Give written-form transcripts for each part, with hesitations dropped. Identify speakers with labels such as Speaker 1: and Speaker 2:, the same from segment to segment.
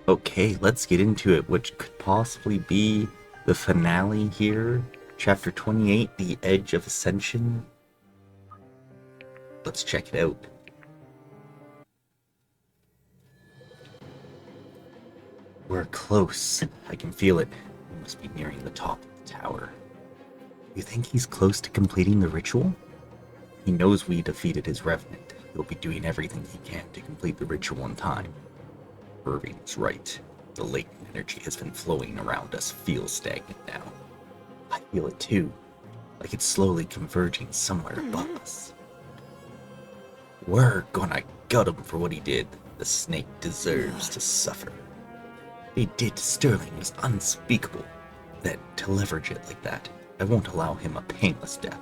Speaker 1: Okay, let's get into it, which could possibly be the finale here. Chapter 28, The Edge of Ascension. Let's check it out. We're close. I can feel it. We must be nearing the top of the tower. You think he's close to completing the ritual? He knows we defeated his revenant. He'll be doing everything he can to complete the ritual in time. Irving's right. The latent energy has been flowing around us feels stagnant now. I feel it too, like it's slowly converging somewhere above us. We're gonna gut him for what he did. The snake deserves to suffer. What he did to Sterling was unspeakable. Then, to leverage it like that, I won't allow him a painless death.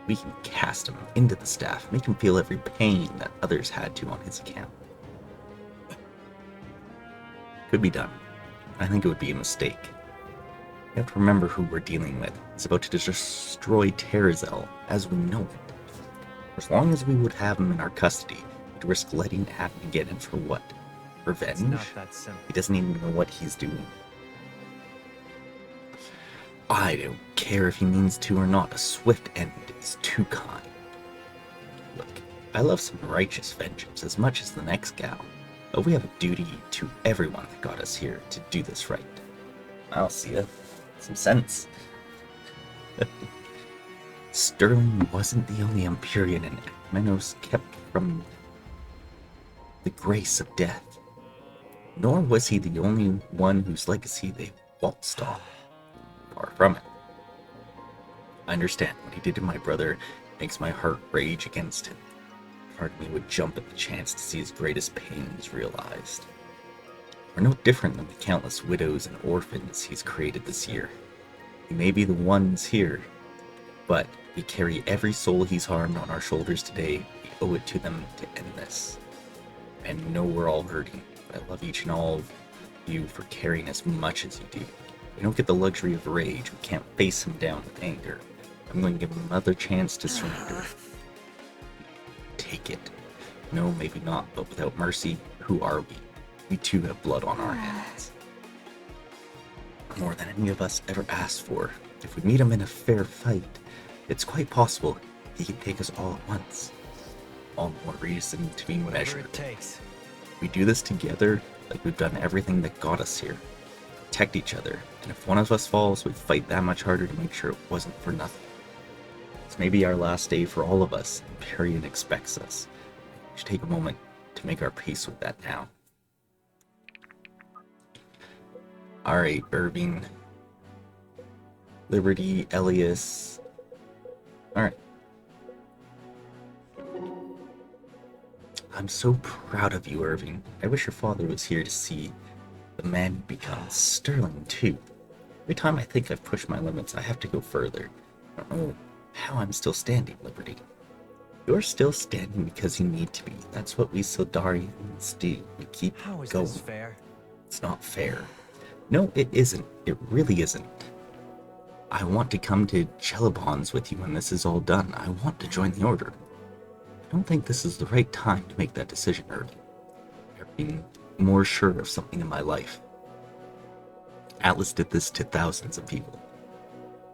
Speaker 1: We can cast him into the staff, make him feel every pain that others had to on his account. Could be done. I think it would be a mistake. You have to remember who we're dealing with. He's about to destroy Terrazael as we know it. As long as we would have him in our custody, we'd risk letting it happen again, and for what? Revenge?
Speaker 2: It's not that simple.
Speaker 1: He doesn't even know what he's doing. I don't care if he means to or not. A swift end is too kind. Look, I love some righteous vengeance as much as the next gal, but we have a duty to everyone that got us here to do this right. I'll see ya. Some sense. Sterling wasn't the only Empyrean in Menos kept from the grace of death, nor was he the only one whose legacy they waltzed on. Far from it. I understand what he did to my brother makes my heart rage against him. Part of me would jump at the chance to see his greatest pains realized. We're no different than the countless widows and orphans he's created this year. We may be the ones here, but we carry every soul he's harmed on our shoulders today. We owe it to them to end this. I know we're all hurting, but I love each and all of you for caring as much as you do. We don't get the luxury of rage. We can't face him down with anger. I'm going to give him another chance to surrender. Take it. No, maybe not, but without mercy, who are we? We too have blood on our hands. More than any of us ever asked for. If we meet him in a fair fight, it's quite possible he can take us all at once. All the more reason to be measured.
Speaker 2: It takes.
Speaker 1: We do this together, like we've done everything that got us here. Protect each other, and if one of us falls, we fight that much harder to make sure it wasn't for nothing. It's maybe our last day for all of us. Empyrean expects us. We should take a moment to make our peace with that now. Alright, Irving. Liberty, Elias. Alright. I'm so proud of you, Irving. I wish your father was here to see the man you become. Sterling, too. Every time I think I've pushed my limits, I have to go further. I don't know how I'm still standing, Liberty. You're still standing because you need to be. That's what we Sildarians do. We keep
Speaker 2: How is
Speaker 1: going.
Speaker 2: this fair?
Speaker 1: It's not fair. No, it isn't. It really isn't. I want to come to Chelabons with you when this is all done. I want to join the Order. I don't think this is the right time to make that decision, Irving. You're being more sure of something in my life. Atlas did this to thousands of people.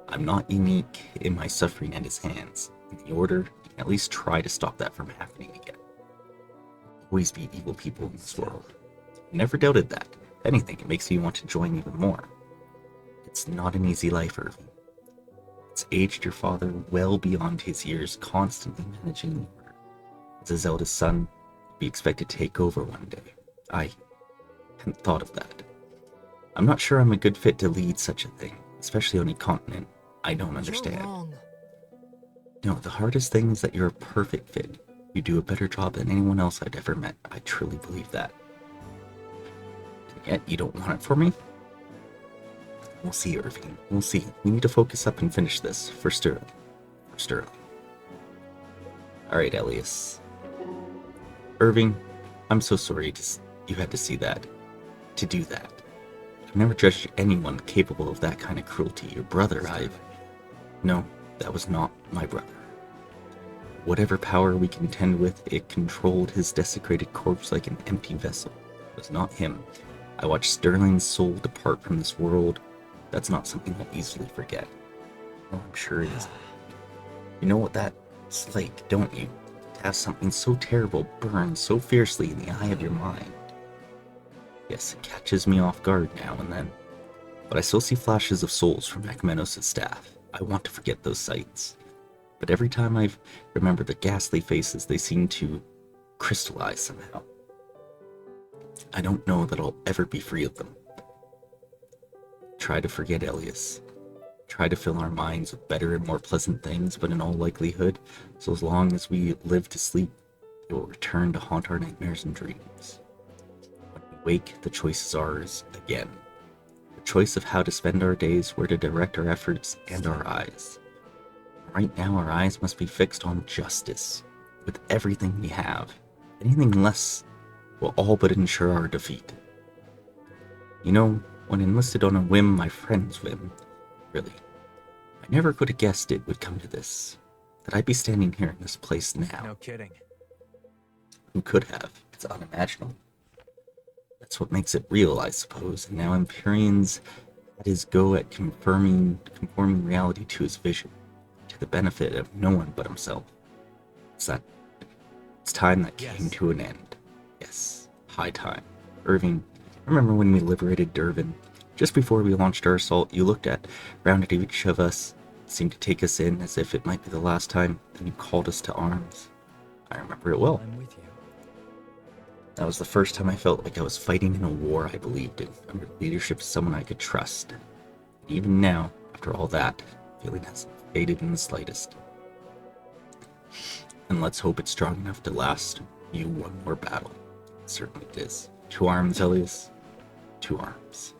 Speaker 1: I'm not unique in my suffering at his hands. In the Order, you can at least try to stop that from happening again. Always be evil people in this world. Never doubted that. If anything, it makes me want to join even more. It's not an easy life, Irving. It's aged your father well beyond his years, constantly managing the Order. As his eldest son, be expected to take over one day. I hadn't thought of that. I'm not sure I'm a good fit to lead such a thing, especially on a continent I don't understand.
Speaker 2: You're wrong.
Speaker 1: No, the hardest thing is that you're a perfect fit. You do a better job than anyone else I'd ever met. I truly believe that. And yet, you don't want it for me? We'll see, Irving. We'll see. We need to focus up and finish this. For Sterling. For Sterling. Alright, Elias. Irving, I'm so sorry you had to see that. To do that. I've never judged anyone capable of that kind of cruelty. Your brother, No, that was not my brother. Whatever power we contend with, it controlled his desecrated corpse like an empty vessel. It was not him. I watched Sterling's soul depart from this world. That's not something I'll easily forget. Oh, I'm sure it isn't. You know what that's like, don't you? To have something so terrible burn so fiercely in the eye of your mind. Yes, it catches me off guard now and then, but I still see flashes of souls from Akmenos' staff. I want to forget those sights, but every time I remember the ghastly faces, they seem to crystallize somehow. I don't know that I'll ever be free of them. Try to forget Elias. Try to fill our minds with better and more pleasant things, but in all likelihood, so as long as we live to sleep, it will return to haunt our nightmares and dreams. When we wake, the choice is ours again. The choice of how to spend our days, where to direct our efforts and our eyes. Right now, our eyes must be fixed on justice, with everything we have. Anything less will all but ensure our defeat. You know, when enlisted on a whim, my friend's whim, really, I never could have guessed it would come to this, that I'd be standing here in this place now.
Speaker 2: No kidding.
Speaker 1: Who could have? It's unimaginable. That's what makes it real, I suppose, and now Empyrean's had his go at conforming reality to his vision, to the benefit of no one but himself. It's time that came to an end. Yes, high time. Irving, remember when we liberated Durban? Just before we launched our assault, you looked round at each of us, seemed to take us in as if it might be the last time, then you called us to arms. I remember it well.
Speaker 2: I'm with you.
Speaker 1: That was the first time I felt like I was fighting in a war I believed in, under the leadership of someone I could trust. Even now, after all that, feeling hasn't faded in the slightest. And let's hope it's strong enough to last you one more battle. Certainly it is. 2 arms, Elias. 2 arms.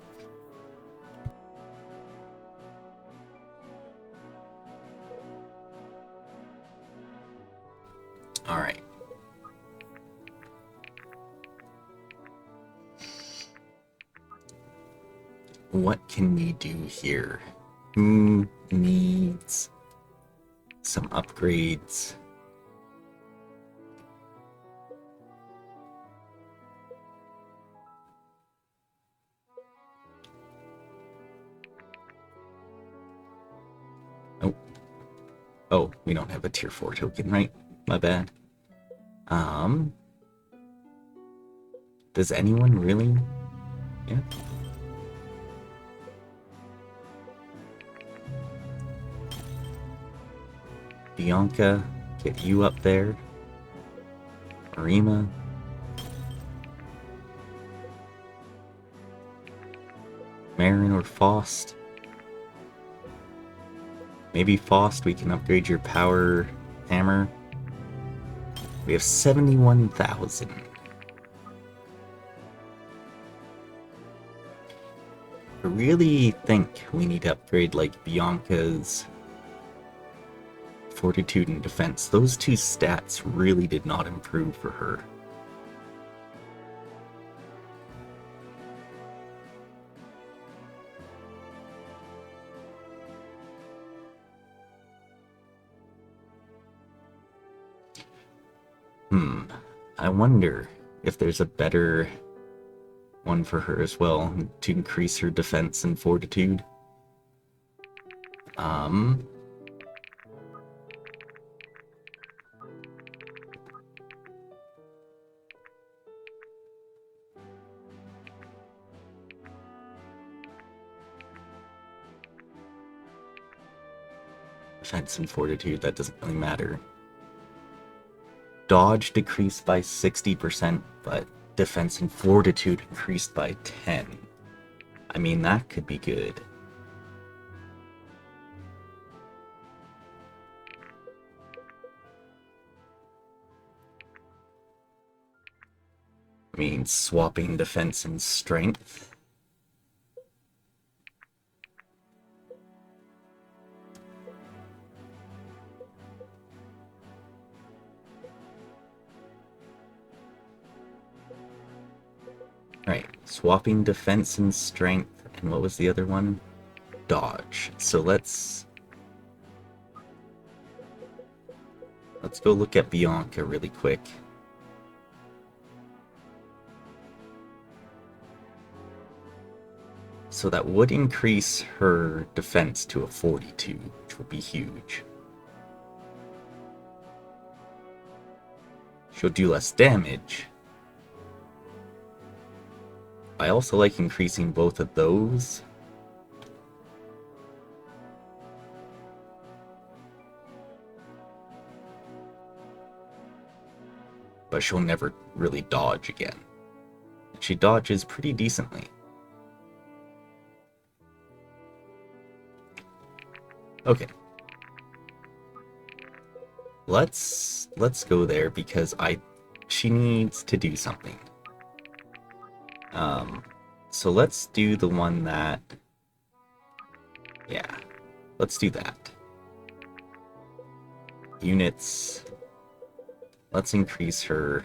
Speaker 1: Alright. What can we do here? Who needs some upgrades? Oh, we don't have a tier 4 token, right? My bad. Does anyone really? Yeah. Bianca, get you up there. Marima. Marin or Faust. Maybe Faust, we can upgrade your power hammer. We have 71,000. I really think we need to upgrade like Bianca's fortitude and defense. Those 2 stats really did not improve for her. I wonder if there's a better one for her as well to increase her defense and fortitude. Defense and fortitude, that doesn't really matter. Dodge decreased by 60%, but defense and fortitude increased by 10. I mean, that could be good. I mean, swapping defense and strength. Right, swapping defense and strength, and what was the other one? Dodge. So let's go look at Bianca really quick. So that would increase her defense to a 42, which would be huge. She'll do less damage. I also like increasing both of those. But she'll never really dodge again. She dodges pretty decently. Okay. Let's go there because she needs to do something. So let's do the one that, yeah, let's do that. Units. Let's increase her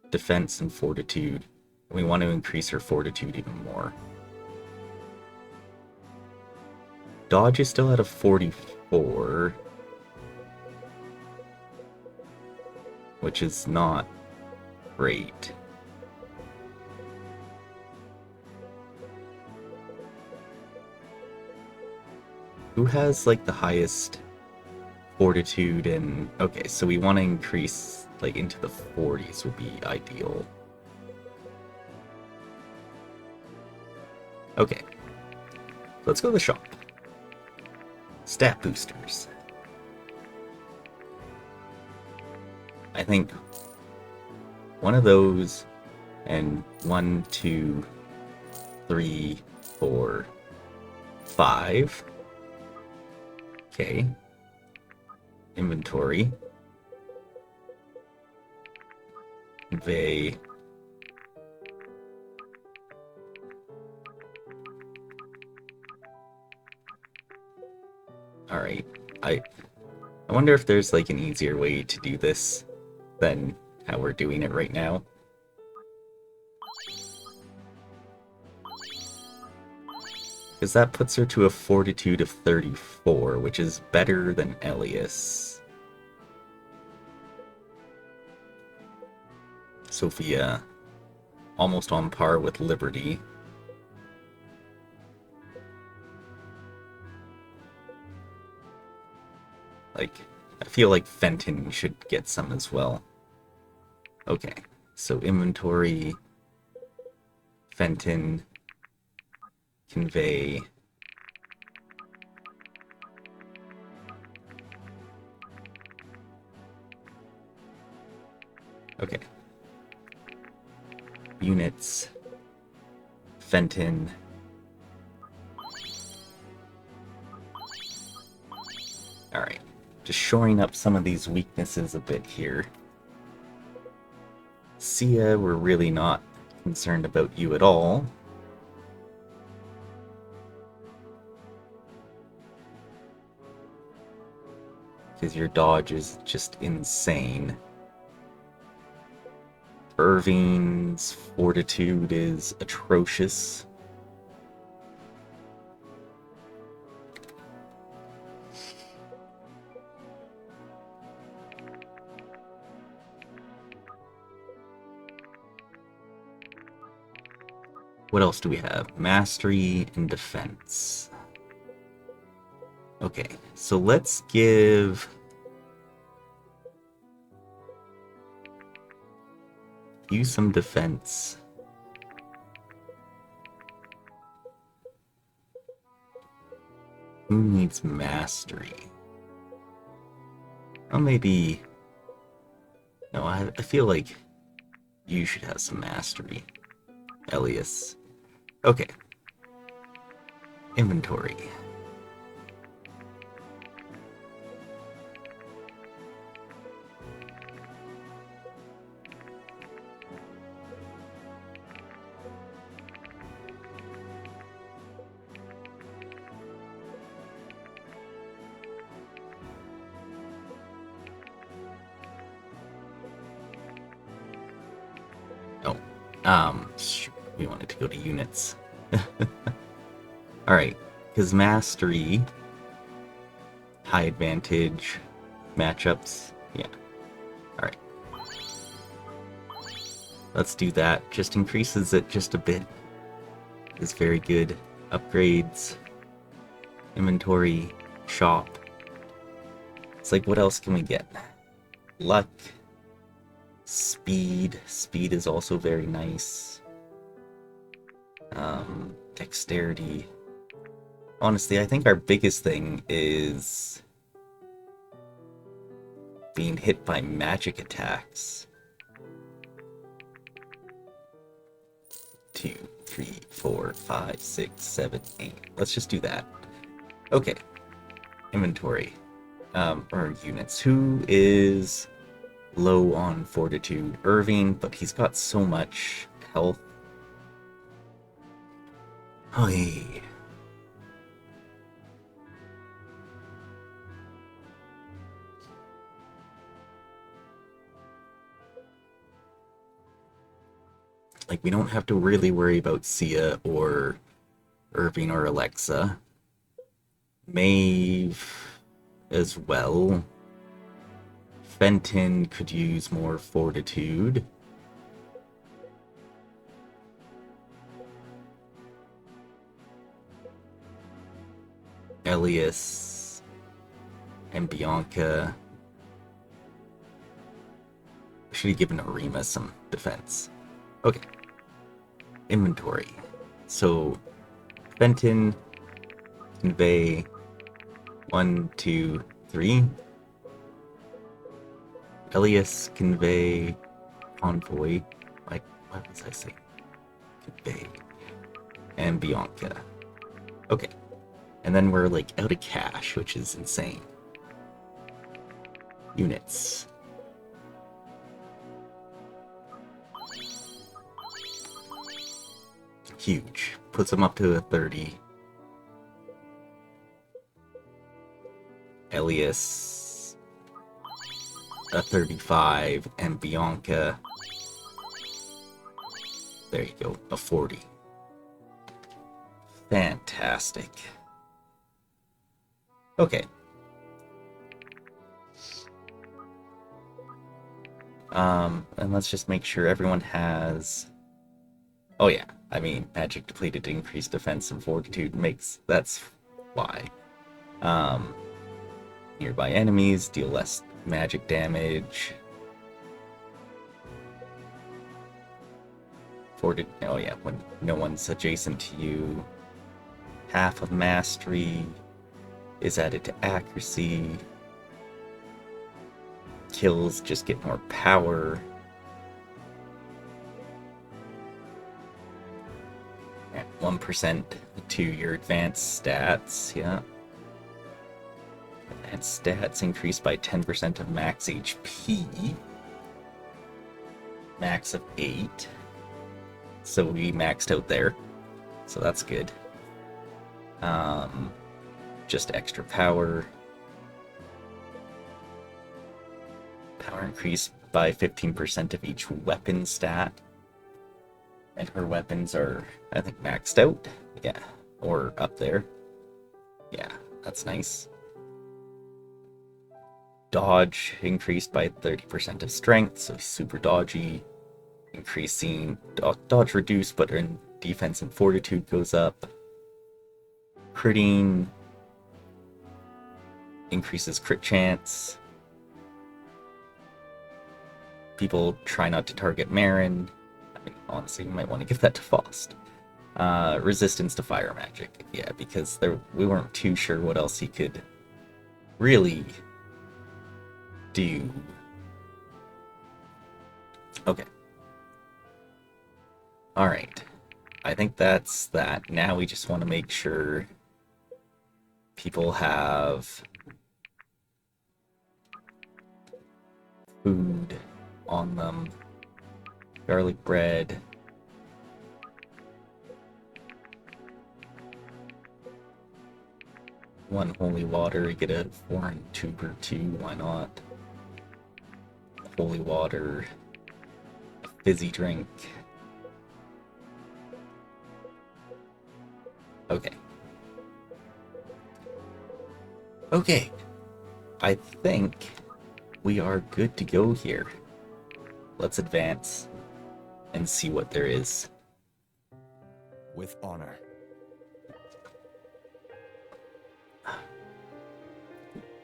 Speaker 1: defense and fortitude. We want to increase her fortitude even more. Dodge is still at a 44, which is not great. Who has like the highest fortitude? And okay, so we want to increase like into the 40s would be ideal. Okay, let's go to the shop. Stat boosters. I think one of those, and 1, 2, 3, 4, 5. Okay. Inventory. Convey. Alright. I wonder if there's like an easier way to do this than how we're doing it right now. Because that puts her to a fortitude of 34, which is better than Elias. Sophia, almost on par with Liberty. Like, I feel like Fenton should get some as well. Okay, so inventory, Fenton, convey. Okay. Units, Fenton. Alright, just shoring up some of these weaknesses a bit here. Sia, we're really not concerned about you at all. Because your dodge is just insane. Irving's fortitude is atrocious. What else do we have? Mastery and defense. Okay, so let's give you some defense. Who needs mastery? Well, maybe... No, I feel like you should have some mastery. Elias. Okay. Inventory. We wanted to go to units. Alright, his mastery, high advantage, matchups, yeah. Alright. Let's do that, just increases it just a bit. is very good. Upgrades, inventory, shop. It's like, what else can we get? Luck, speed. Speed is also very nice. Dexterity. Honestly, I think our biggest thing is being hit by magic attacks. 2, 3, 4, 5, 6, 7, 8. Let's just do that. Okay. Inventory. Or units. Who is low on fortitude? Irving, but he's got so much health. Hey. Like, we don't have to really worry about Sia or Irving or Alexa. Maeve as well. Fenton could use more fortitude. Elias and Bianca. Should have given Arima some defense. Okay. Inventory. So, Fenton, convey 1, 2, 3. Elias, convey, convoy. Like, what was I saying? Convey. And Bianca. Okay. And then we're like out of cash, which is insane. Units. Huge. Puts them up to a 30. Elias a 35, and Bianca, there you go, a 40. Fantastic. Okay. And let's just make sure everyone has... Oh yeah, I mean, magic depleted increased defense and fortitude makes... That's why. Nearby enemies deal less magic damage. Oh yeah, when no one's adjacent to you. Half of mastery is added to accuracy. Kills just get more power. At 1% to your advanced stats, yeah. Advanced stats increased by 10% of max HP. Max of 8. So we maxed out there. So that's good. Just extra power. Power increased by 15% of each weapon stat. And her weapons are, I think, maxed out. Yeah. Or up there. Yeah, that's nice. Dodge increased by 30% of strength, so super dodgy. Increasing dodge reduced, but in defense and fortitude goes up. Critting increases crit chance. People try not to target Marin. I mean, honestly, you might want to give that to Faust. Resistance to fire magic. Yeah, because we weren't too sure what else he could really do. Okay. Alright. I think that's that. Now we just want to make sure people have food on them. Garlic bread. One holy water, you get a foreign tuber too, why not? Holy water, a fizzy drink. Okay. Okay. I think we are good to go here. Let's advance and see what there is.
Speaker 2: with honor.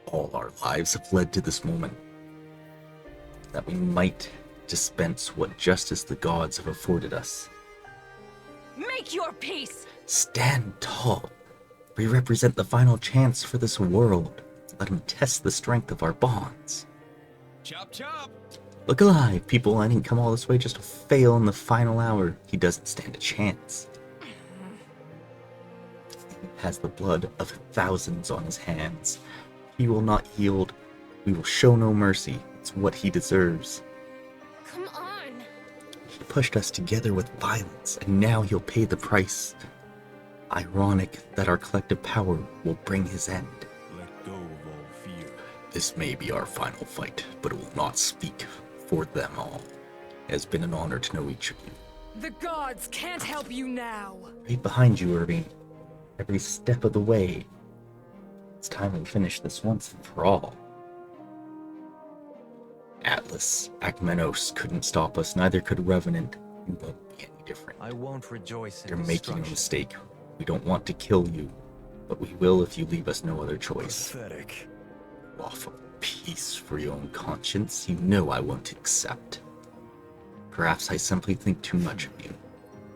Speaker 1: All our lives have led to this moment, that we might dispense what justice the gods have afforded us.
Speaker 3: Make your peace!
Speaker 1: Stand tall. We represent the final chance for this world. Let him test the strength of our bonds.
Speaker 2: Chop chop!
Speaker 1: Look alive, people. I didn't come all this way just to fail in the final hour. He doesn't stand a chance. He has the blood of thousands on his hands. He will not yield. We will show no mercy. It's what he deserves.
Speaker 3: Come on!
Speaker 1: He pushed us together with violence, and now he'll pay the price. Ironic that our collective power will bring his end.
Speaker 2: Let go of all fear.
Speaker 1: This may be our final fight, but it will not speak for them all. It has been an honor to know each of you.
Speaker 3: The gods can't help you now!
Speaker 1: Right behind you, Irving. Every step of the way. It's time we finish this once and for all. Atlas, Akmenos couldn't stop us, neither could Revenant. You won't be any different.
Speaker 4: I won't rejoice in
Speaker 1: You're making a
Speaker 4: destruction.
Speaker 1: mistake. We don't want to kill you, but we will if you leave us no other choice.
Speaker 2: Pathetic.
Speaker 1: Offer peace for your own conscience, you know I won't accept. Perhaps I simply think too much of you.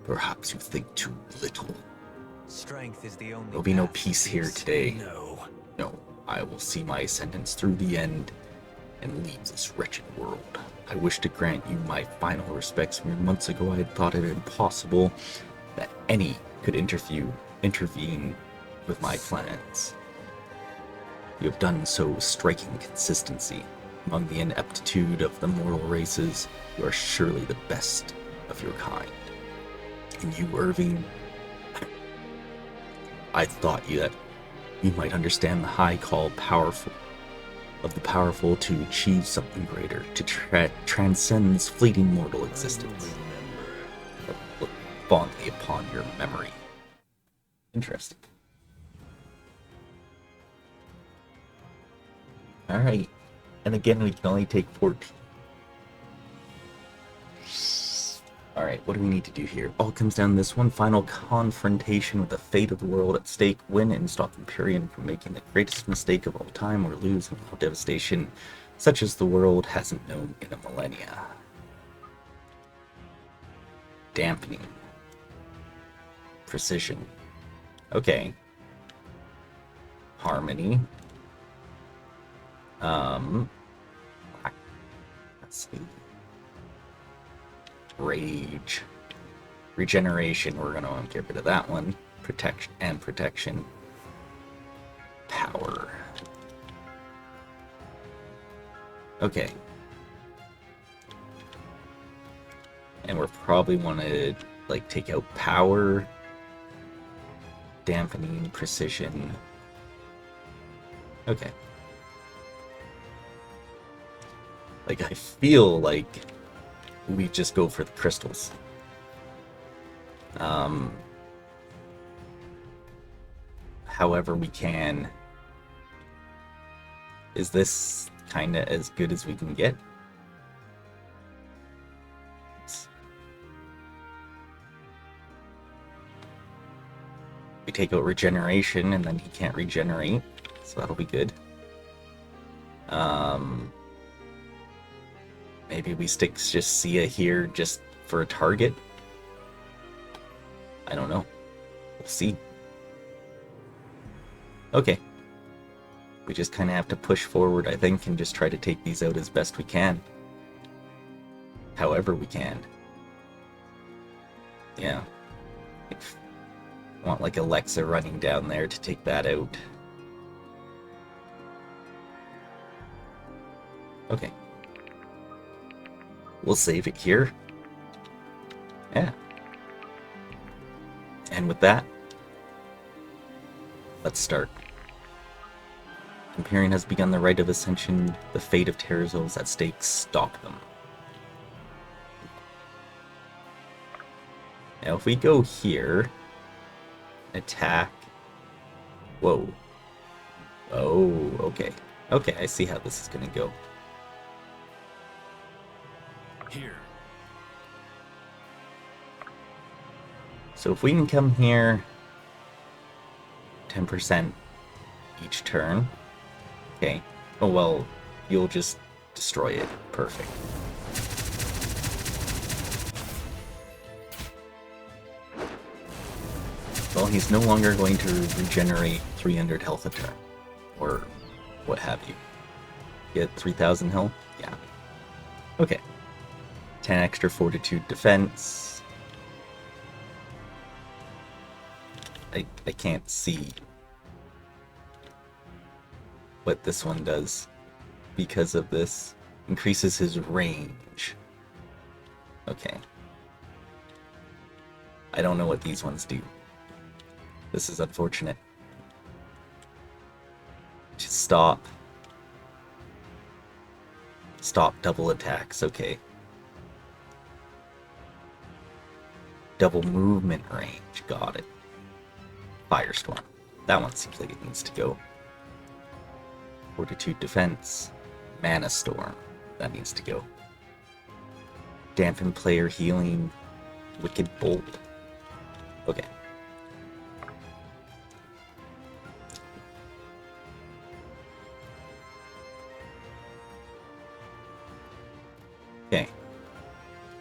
Speaker 1: Perhaps you think too little.
Speaker 4: Strength is the only
Speaker 1: There'll be no
Speaker 4: path to
Speaker 1: peace here today.
Speaker 2: No.
Speaker 1: No, I will see my ascendance through the end and leave this wretched world. I wish to grant you my final respects. Mere months ago I had thought it impossible that any could intervene with my plans. You have done so with striking consistency. Among the ineptitude of the mortal races, you are surely the best of your kind. And you, Irving, I thought that you might understand the high call of the powerful to achieve something greater, to transcend this fleeting mortal existence. Look fondly upon your memory. Interesting. Alright. And again, we can only take 14. Alright, what do we need to do here? All comes down to this one final confrontation with the fate of the world at stake. Win and stop Empyrean from making the greatest mistake of all time, or lose and allow devastation such as the world hasn't known in a millennia. Dampening. Precision. Okay. Harmony. Let's see. Rage. Regeneration, we're gonna want to get rid of that one. Protection. Power. Okay. And we're probably want to like take out power, dampening, precision. Okay. Like, I feel like we just go for the crystals. However we can. Is this kind of as good as we can get? We take out regeneration and then he can't regenerate, so that'll be good. Maybe we stick just Sia here just for a target. I don't know. We'll see. Okay. We just kind of have to push forward, I think, and just try to take these out as best we can. However we can. Yeah. I want like Alexa running down there to take that out. Okay. We'll save it here. Yeah. And with that, let's start. Empyrean has begun the rite of Ascension. The fate of Terrazael is at stake. Stop them. Now if we go here, attack. Whoa. Oh, okay. Okay, I see how this is gonna go.
Speaker 2: Here.
Speaker 1: So if we can come here 10% each turn. Okay. Oh well, you'll just destroy it. Perfect. Well, he's no longer going to regenerate 300 health a turn. Or what have you. Get 3,000 health? Yeah. Okay. 10 extra fortitude defense. I can't see what this one does because of this. Increases his range. Okay. I don't know what these ones do. This is unfortunate. Just stop. Stop double attacks, okay. Double movement range, got it. Firestorm. That one seems like it needs to go. Fortitude defense. Mana storm. That needs to go. Dampen player healing. Wicked bolt. Okay. Okay.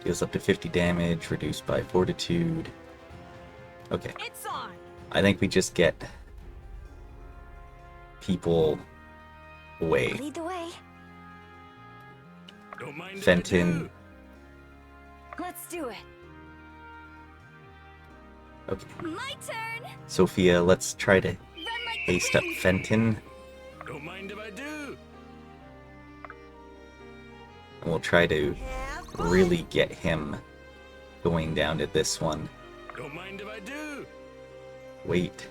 Speaker 1: Deals up to 50 damage, reduced by fortitude. Okay.
Speaker 3: It's on.
Speaker 1: I think we just get people away.
Speaker 5: Lead the way.
Speaker 2: Don't mind if I
Speaker 1: Fenton.
Speaker 2: do.
Speaker 5: Let's do it.
Speaker 1: Okay.
Speaker 5: My turn.
Speaker 1: Sophia, let's try to
Speaker 5: Run like
Speaker 1: haste up Fenton.
Speaker 2: Don't mind if I do.
Speaker 1: And we'll try to
Speaker 5: Have fun.
Speaker 1: really get him going down to this one.
Speaker 2: Don't mind if I do.
Speaker 1: Wait.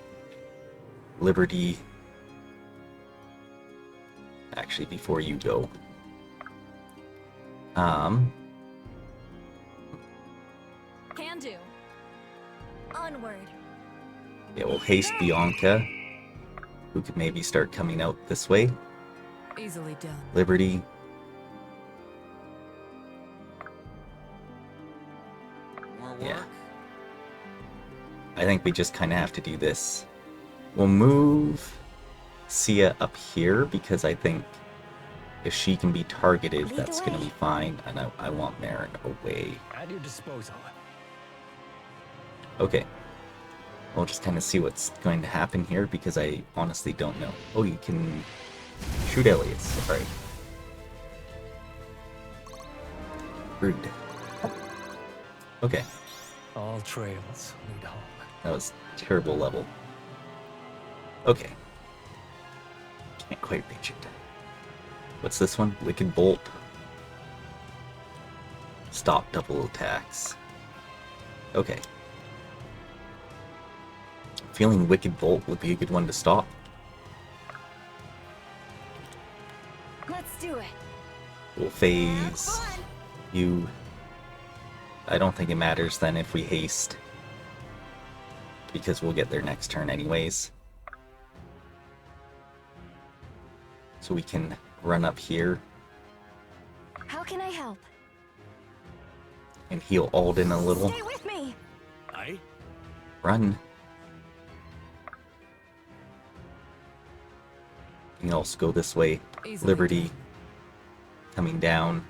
Speaker 1: Liberty. Actually, before you go.
Speaker 3: Can do.
Speaker 5: Onward.
Speaker 1: Yeah, we'll haste Bianca, who could maybe start coming out this way.
Speaker 3: Easily done.
Speaker 1: Liberty.
Speaker 4: More
Speaker 1: Yeah.
Speaker 4: work?
Speaker 1: I think we just kind of have to do this. We'll move Sia up here because I think if she can be targeted,
Speaker 5: Lead
Speaker 1: that's
Speaker 5: the
Speaker 1: going to
Speaker 5: way.
Speaker 1: be fine. And I want Marin away.
Speaker 4: At your disposal.
Speaker 1: Okay. We'll just kind of see what's going to happen here because I honestly don't know. Oh, you can shoot Elias. Alright. Rude. Okay.
Speaker 4: All trails lead home.
Speaker 1: That was a terrible level. Okay. Can't quite reach it. What's this one? Wicked Bolt. Stop double attacks. Okay. Feeling Wicked Bolt would be a good one to stop.
Speaker 5: Let's do it.
Speaker 1: We'll
Speaker 5: Have
Speaker 1: phase
Speaker 5: fun.
Speaker 1: you. I don't think it matters then if we haste. Because we'll get there next turn anyways. So we can run up here
Speaker 5: How can I help?
Speaker 1: and heal Alden a little.
Speaker 5: Stay with me.
Speaker 2: Aye.
Speaker 1: Run. You can also go this way.
Speaker 3: Easily
Speaker 1: Liberty coming down.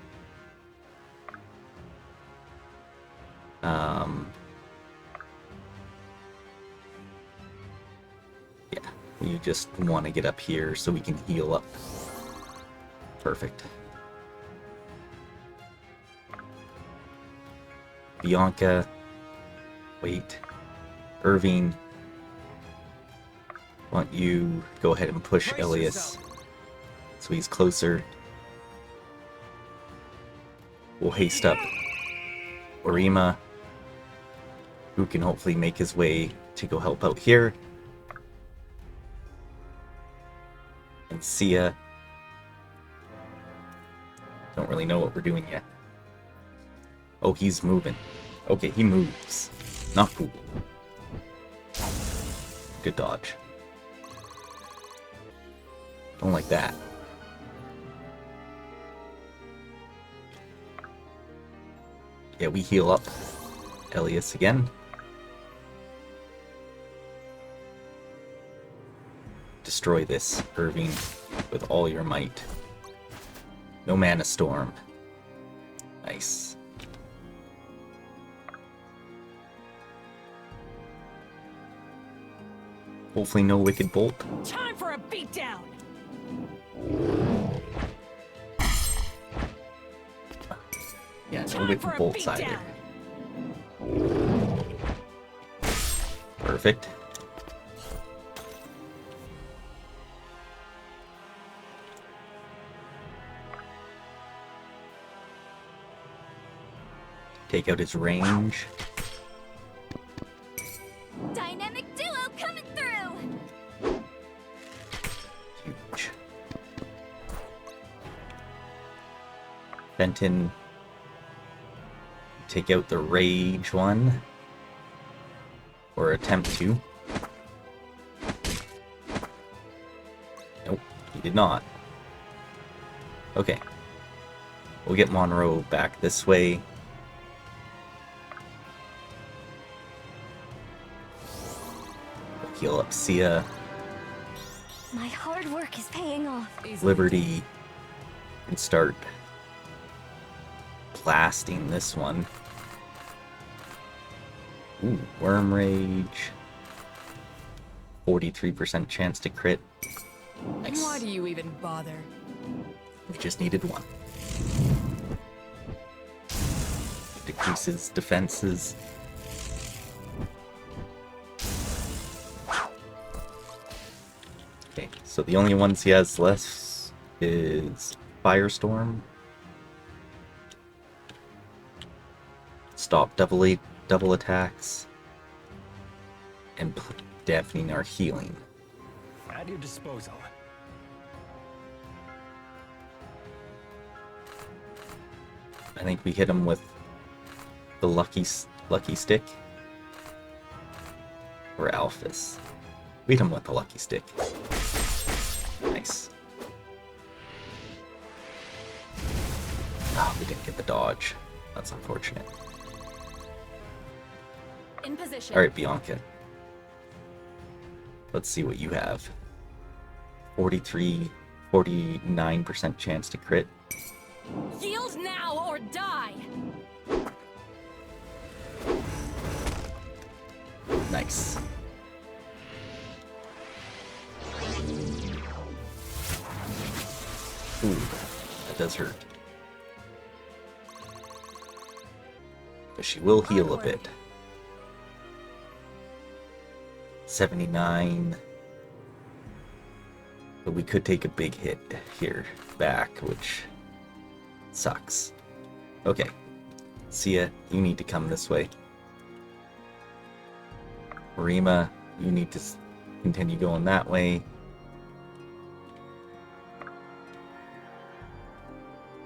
Speaker 1: Yeah, you just want to get up here so we can heal up. Perfect. Bianca. Wait. Irving. Want you go ahead and push
Speaker 4: Brace
Speaker 1: Elias
Speaker 4: yourself.
Speaker 1: so he's closer. We'll haste up Orima, who can hopefully make his way to go help out here. And Sia. Don't really know what we're doing yet. Oh, he's moving. Okay, he moves. Not cool. Good dodge. Don't like that. Yeah, we heal up Elias again. destroy this, Irving, with all your might. No mana storm. Nice. Hopefully no wicked bolt.
Speaker 3: Time for a beatdown.
Speaker 1: Yeah, no
Speaker 3: Time for
Speaker 1: wicked
Speaker 3: a
Speaker 1: bolts either.
Speaker 3: beatdown.
Speaker 1: Perfect. Take out his range.
Speaker 5: Dynamic duo coming through.
Speaker 1: Huge. Fenton. Take out the rage one. Or attempt to. Nope, he did not. Okay. We'll get Monroe back this way. We'll heal up Sia.
Speaker 5: My hard work is paying off.
Speaker 3: Easily
Speaker 1: Liberty. And start blasting this one. Ooh, Worm Rage. 43% chance to crit.
Speaker 3: done.
Speaker 1: Nice.
Speaker 3: Why do you even bother?
Speaker 1: We just needed one. Decreases defenses. Okay, so the only ones he has left is Firestorm. Stop double attacks. And deafening our healing.
Speaker 4: At your disposal.
Speaker 1: I think we hit him with the lucky stick. Or Alphys. We hit him with the lucky stick. Nice. Oh, we didn't get the dodge. That's unfortunate.
Speaker 3: In position.
Speaker 1: Alright, Bianca. Let's see what you have. 49% chance to crit.
Speaker 3: Yield now or die.
Speaker 1: Nice. Ooh, that does hurt. But she will heal a bit. 79. But we could take a big hit here back, which sucks. Okay. Sia, you need to come this way. Rima, you need to continue going that way.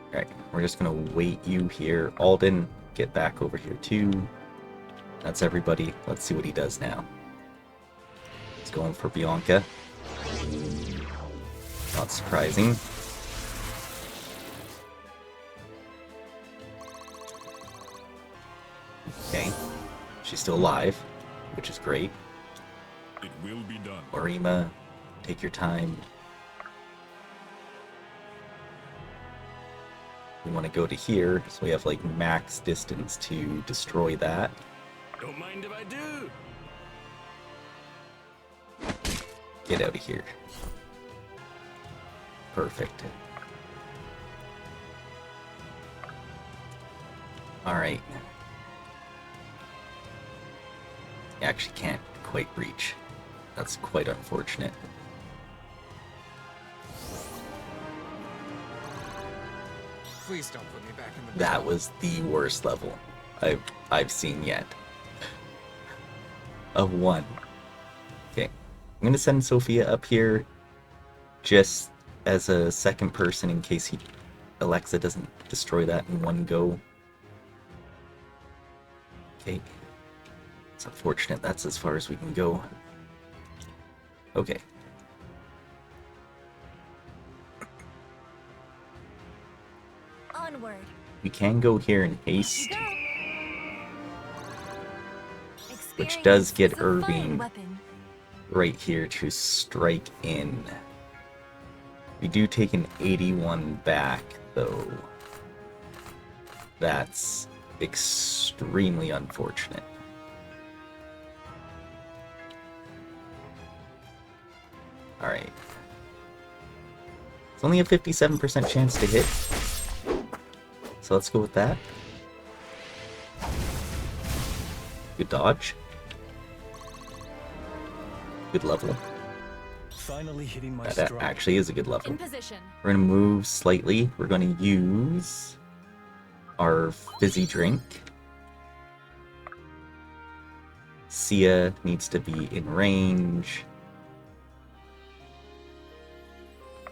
Speaker 1: Alright, we're just gonna wait you here. Alden, get back over here too. That's everybody. Let's see what he does now. He's going for Bianca. Not surprising. Okay. She's still alive, which is great.
Speaker 2: It will be done.
Speaker 1: Orima, take your time. We want to go to here, so we have like max distance to destroy that.
Speaker 2: Don't mind if I do.
Speaker 1: Get out of here. Perfect. Alright. Actually can't quite reach. That's quite unfortunate.
Speaker 4: Please don't put me back in the
Speaker 1: That was the worst level I've seen yet. Of one. Okay. I'm gonna send Sophia up here just as a second person in case Alexa doesn't destroy that in one go. Okay. It's unfortunate that's as far as we can go. Okay.
Speaker 5: Onward.
Speaker 1: We can go here in haste,
Speaker 5: Go.
Speaker 1: which does get
Speaker 5: Experience is a fine
Speaker 1: Irving
Speaker 5: weapon.
Speaker 1: right here to strike in. We do take an 81 back, though. That's extremely unfortunate. Alright. It's only a 57% chance to hit. So let's go with that. Good dodge. Good level.
Speaker 4: Finally hitting my
Speaker 1: That
Speaker 4: stride.
Speaker 1: actually is a good level.
Speaker 3: In position.
Speaker 1: We're gonna move slightly. We're gonna use our fizzy drink. Sia needs to be in range.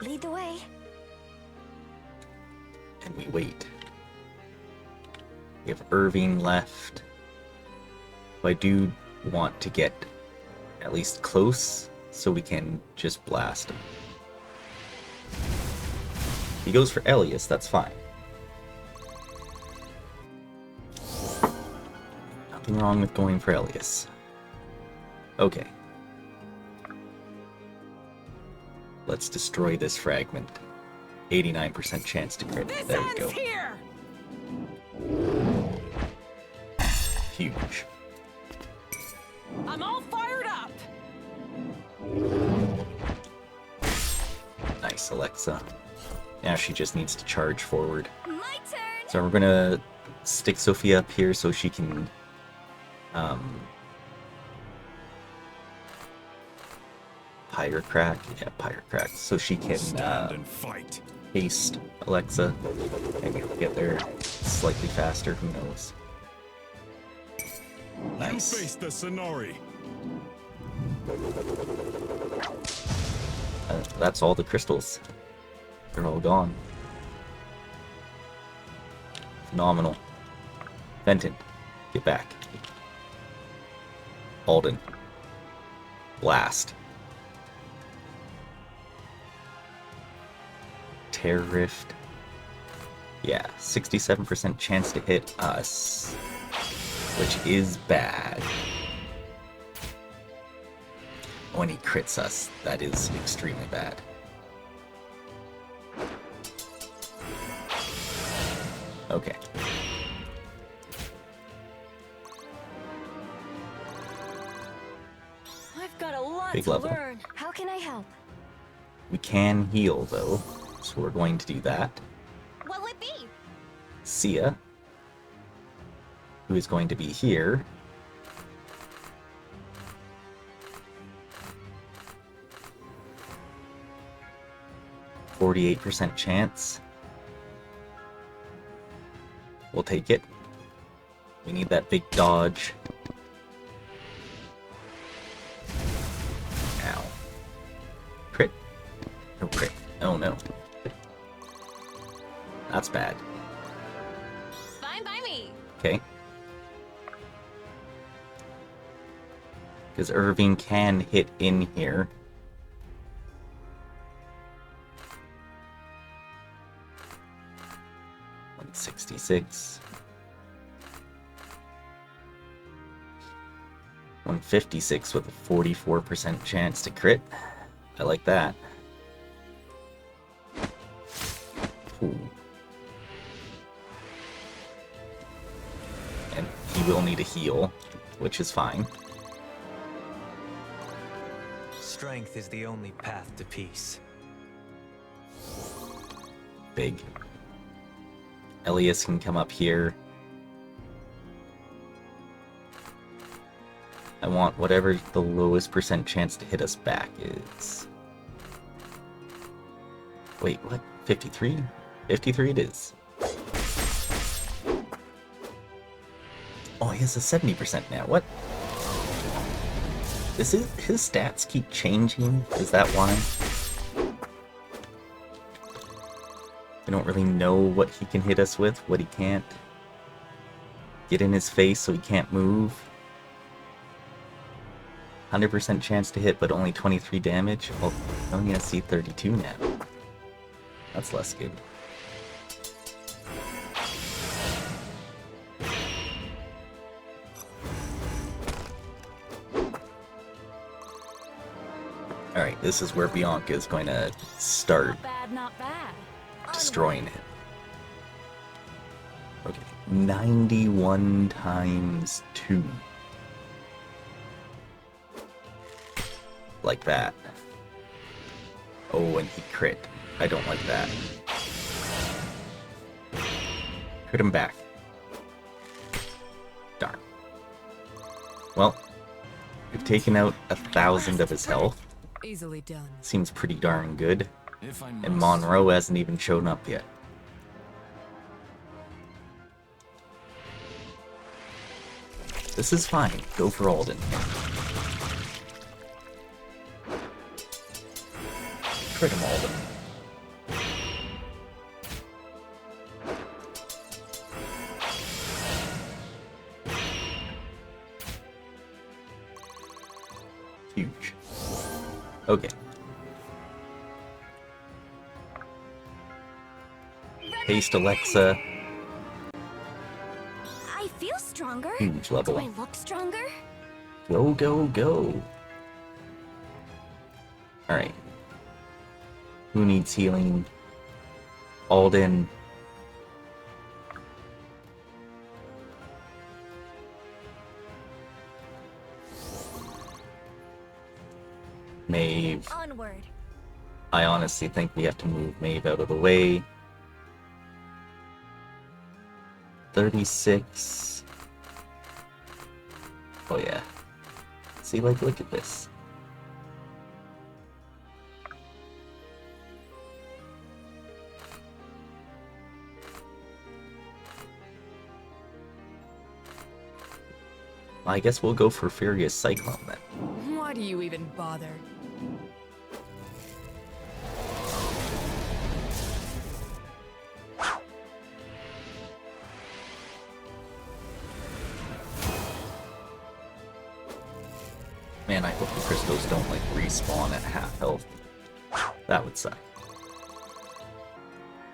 Speaker 5: Lead the way.
Speaker 1: And we wait. We have Irving left. I do want to get at least close so we can just blast him. If he goes for Elias, that's fine. Nothing wrong with going for Elias. Okay. Let's destroy this fragment. 89% chance to crit.
Speaker 3: This
Speaker 1: There we
Speaker 3: ends
Speaker 1: go.
Speaker 3: here.
Speaker 1: Huge.
Speaker 3: I'm all fired up.
Speaker 1: Nice, Alexa. Now she just needs to charge forward.
Speaker 5: My turn.
Speaker 1: So we're gonna stick Sophia up here so she can Pyrocrack? Yeah, Pyrocrack. So she can
Speaker 2: Stand and fight.
Speaker 1: haste Alexa. Maybe we'll get there slightly faster, who knows. Nice.
Speaker 2: You face the Sonori.
Speaker 1: That's all the crystals. They're all gone. Phenomenal. Fenton, get back. Alden. Blast. Tear Rift. Yeah, 67% chance to hit us, which is bad. When he crits us, that is extremely bad. Okay.
Speaker 3: I've got a lot
Speaker 1: Big
Speaker 3: to
Speaker 1: level.
Speaker 3: learn.
Speaker 5: How can I help?
Speaker 1: We can heal, though, so we're going to do that.
Speaker 5: What'll it be?
Speaker 1: Sia, who is going to be here. %48 chance. We'll take it. We need that big dodge. Ow. Crit? No crit. Oh no. That's bad.
Speaker 5: Fine by me.
Speaker 1: Okay. Because Irving can hit in here. $166. 156 with a 44% chance to crit. I like that. Ooh. And he will need a heal, which is fine.
Speaker 4: Strength is the only path to peace.
Speaker 1: Big. Elias can come up here. I want whatever the lowest % chance to hit us back is. Wait, what? 53? 53 it is. Oh, he has a 70% now. What? His stats keep changing? Is that why? I don't really know what he can hit us with, what he can't. Get in his face so he can't move. 100% chance to hit, but only 23 damage. Well, I'm gonna see 32 now. That's less good. Alright, this is where Bianca is going to start
Speaker 3: Not bad, not bad.
Speaker 1: destroying him. Okay, 91 times 2. Like that. Oh, and he crit. I don't like that. Crit him back. Darn. Well, we've taken out 1,000 of his health.
Speaker 3: Easily done.
Speaker 1: Seems pretty darn good.
Speaker 2: If I
Speaker 1: And
Speaker 2: must.
Speaker 1: Monroe hasn't even shown up yet. This is fine. Go for Alden. Crit him, Alden. Huge. Okay. Haste Alexa.
Speaker 5: I feel stronger.
Speaker 1: Huge
Speaker 5: Do
Speaker 1: level
Speaker 5: I
Speaker 1: up.
Speaker 5: look stronger?
Speaker 1: Go, go, go. Alright. Who needs healing? Alden. Maeve.
Speaker 5: Onward.
Speaker 1: I honestly think we have to move Maeve out of the way. 36. Oh yeah. See, like, look at this. I guess we'll go for Furious Cyclone then.
Speaker 3: Why do you even bother?
Speaker 1: Man, I hope the crystals don't, like, respawn at half health. That would suck.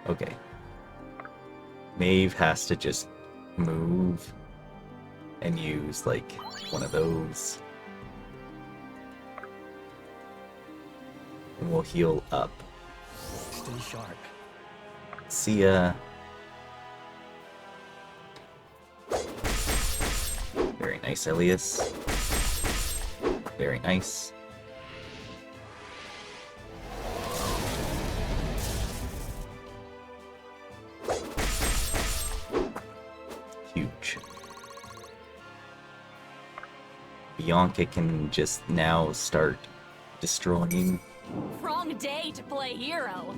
Speaker 1: Okay. Maeve has to just move and use, like, one of those. And we'll heal up.
Speaker 4: Stay sharp.
Speaker 1: See ya. Very nice, Elias. Very nice. Huge. Bianca can just now start destroying.
Speaker 3: Wrong day to play hero.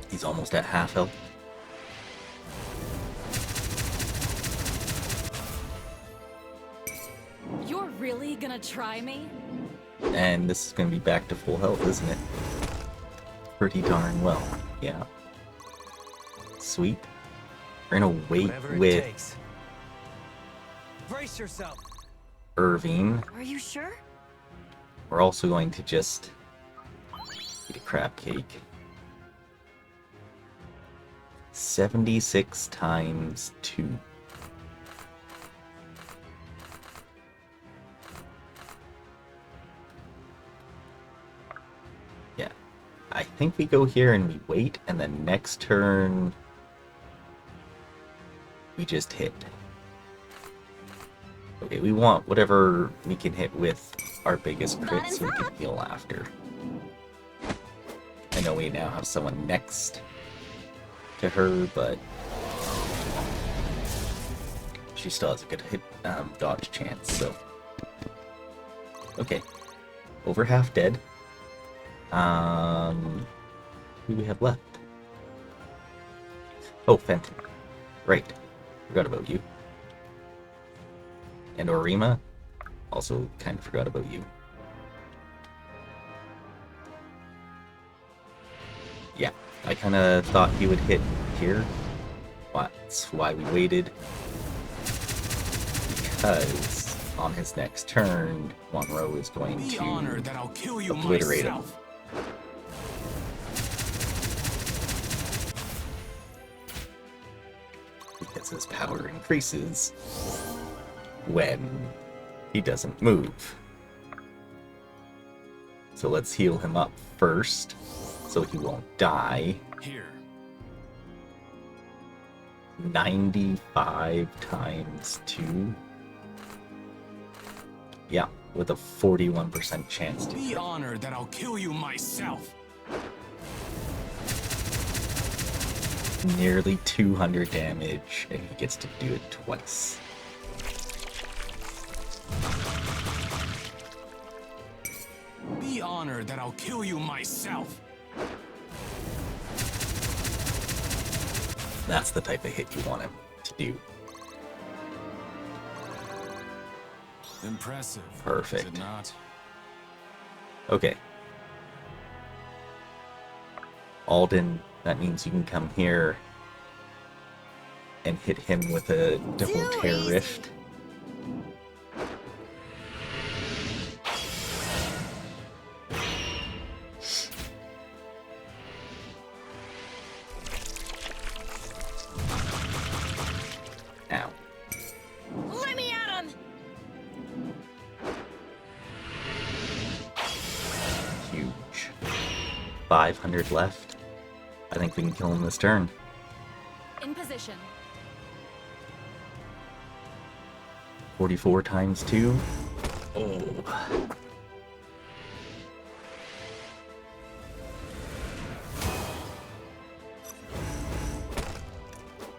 Speaker 1: He's almost at half health.
Speaker 3: You're really gonna try me?
Speaker 1: And this is going to be back to full health, isn't it? Pretty darn well. Yeah. Sweet. We're going to wait
Speaker 4: Whatever it
Speaker 1: with
Speaker 4: takes. Brace yourself.
Speaker 1: Irving.
Speaker 5: Are you sure?
Speaker 1: We're also going to just eat a crab cake. 76 times 2. Yeah. I think we go here and we wait, and then next turn we just hit. Okay, we want whatever we can hit with our biggest crit so we can heal after. I know we now have someone next to her, but she still has a good hit dodge chance, so. Okay. Over half dead. Who do we have left? Oh, Fenton. Right. Forgot about you. And Orima. Also kind of forgot about you. Yeah, I kind of thought he would hit here. That's why we waited. Because on his next turn, Monroe is going
Speaker 2: Be
Speaker 1: to
Speaker 2: honored that I'll kill you
Speaker 1: obliterate him.
Speaker 2: myself.
Speaker 1: Because his power increases when he doesn't move. So let's heal him up first, so he won't die.
Speaker 2: Here.
Speaker 1: 95 times 2. Yeah, with a 41% chance to
Speaker 2: Be honored that I'll kill you myself.
Speaker 1: nearly 200 damage, and he gets to do it twice.
Speaker 2: Be honored that I'll kill you myself.
Speaker 1: That's the type of hit you want him to do.
Speaker 2: Impressive.
Speaker 1: Perfect.
Speaker 2: Is it not?
Speaker 1: Okay. Alden, that means you can come here and hit him with a double tear rift. Ow.
Speaker 3: Let me at him!
Speaker 1: Huge. 500 left. I think we can kill him this turn.
Speaker 3: In position.
Speaker 1: 44 times 2. Oh.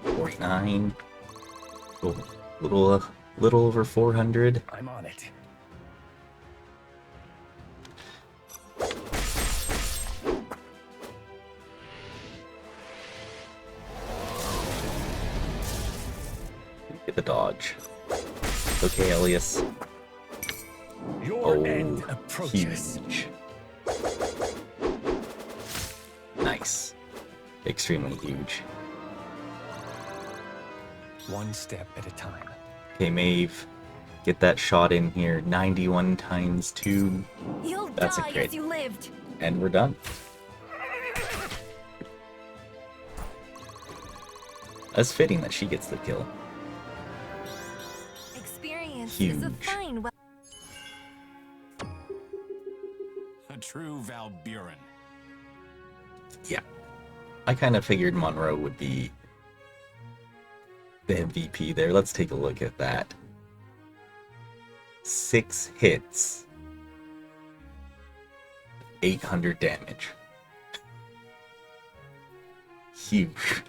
Speaker 1: $49. Oh, little over 400.
Speaker 4: I'm on it.
Speaker 1: Get the dodge. Okay, Elias.
Speaker 4: Your end approaches.
Speaker 1: Huge. Nice. Extremely huge.
Speaker 4: One step at a time.
Speaker 1: Okay, Maeve. Get that shot in here. 91 times 2.
Speaker 5: You'll
Speaker 1: That's a
Speaker 5: die
Speaker 1: crit.
Speaker 5: as you lived.
Speaker 1: And we're done. That's fitting that she gets the kill.
Speaker 5: Experience is a
Speaker 1: Huge.
Speaker 5: fine weapon.
Speaker 2: A true Valburin.
Speaker 1: Yeah. I kind of figured Monroe would be the MVP there. Let's take a look at that. 6 hits. 800 damage. Huge.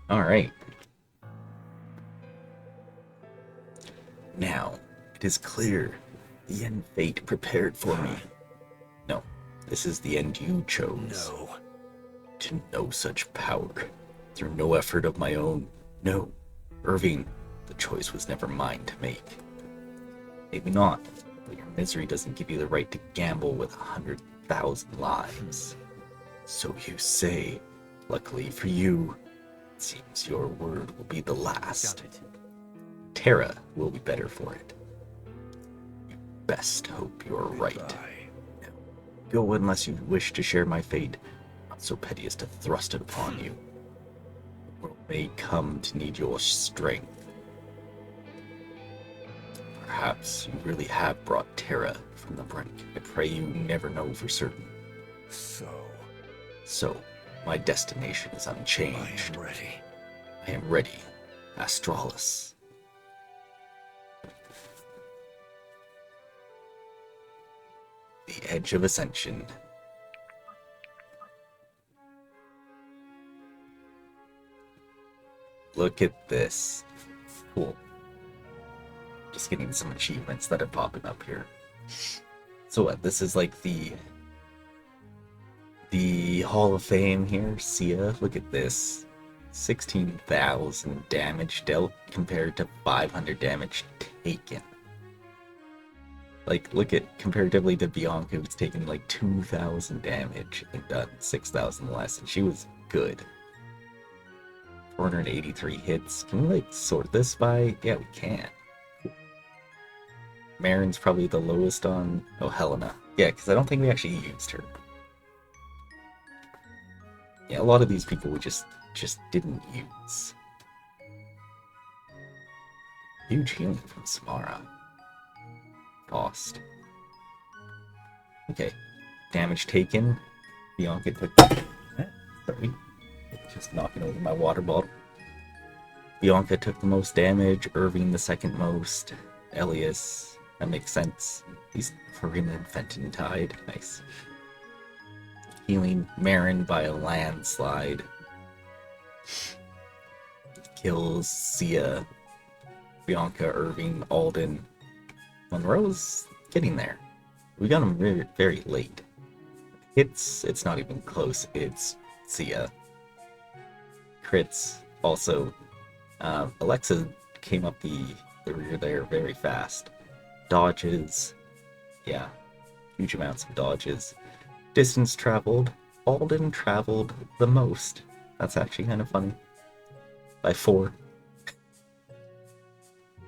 Speaker 1: Alright. Now, it is clear the end fate prepared for me. No, this is the end you chose.
Speaker 4: No.
Speaker 1: To know such power, through no effort of my own. No, Irving, the choice was never mine to make. Maybe not, but your misery doesn't give you the right to gamble with 100,000 lives. So you say. Luckily for you, it seems your word will be the last.
Speaker 4: Got it.
Speaker 1: Terra will be better for it. You best hope you're right.
Speaker 4: Goodbye.
Speaker 1: Go unless you wish to share my fate, not so petty as to thrust it upon you. The world may come to need your strength. Perhaps you really have brought Terra from the brink. I pray you never know for certain. So, my destination is unchanged.
Speaker 4: I am ready.
Speaker 1: I am ready, Astralis. The Edge of Ascension. Look at this. Cool. Just getting some achievements that are popping up here. So what, this is like the Hall of Fame here. Sia, look at this. 16,000 damage dealt compared to 500 damage taken. Like, look at comparatively to Bianca, who's taken like 2,000 damage and done 6,000 less, and she was good. 483 hits. Can we like sort this by? Yeah, we can. Marin's probably the lowest on. Oh, Helena. Yeah, because I don't think we actually used her. Yeah, a lot of these people we just didn't use. Huge healing from Samara. Lost. Okay. Damage taken. Bianca took... Sorry. Just knocking over my water bottle. Bianca took the most damage. Irving the second most. Elias. That makes sense. He's Farina and Fenton tied. Nice. Healing Marin by a landslide. Kills Sia, Bianca, Irving, Alden. Monroe's getting there. We got him very, very late. It's not even close. It's Sia. Crits also. Alexa came up the rear there very fast. Dodges. Yeah. Huge amounts of dodges. Distance traveled. Alden traveled the most. That's actually kind of funny. By 4.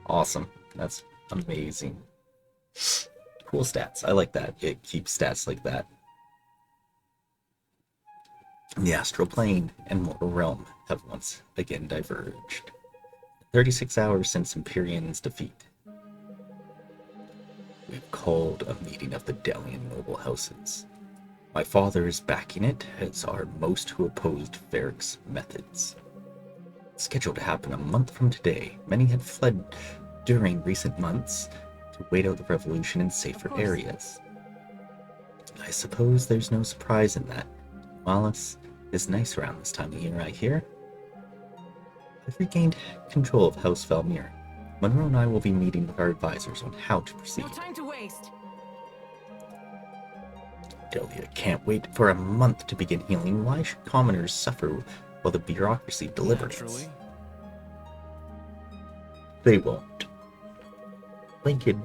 Speaker 1: Awesome. That's amazing. Cool stats. I like that. It keeps stats like that. The astral plane and mortal realm have once again diverged. 36 hours since Empyrean's defeat. We've called a meeting of the Delian noble houses. My father is backing it, as are most who opposed Varric's methods. Scheduled to happen a month from today, many had fled during recent months to wait out the revolution in safer areas. I suppose there's no surprise in that. Malice is nice around this time of year, I hear. I've regained control of House Valmir. Monroe and I will be meeting with our advisors on how to proceed.
Speaker 3: No time to waste.
Speaker 1: Delia can't wait for a month to begin healing. Why should commoners suffer while the bureaucracy deliberates?
Speaker 2: Naturally.
Speaker 1: They won't. Lincoln,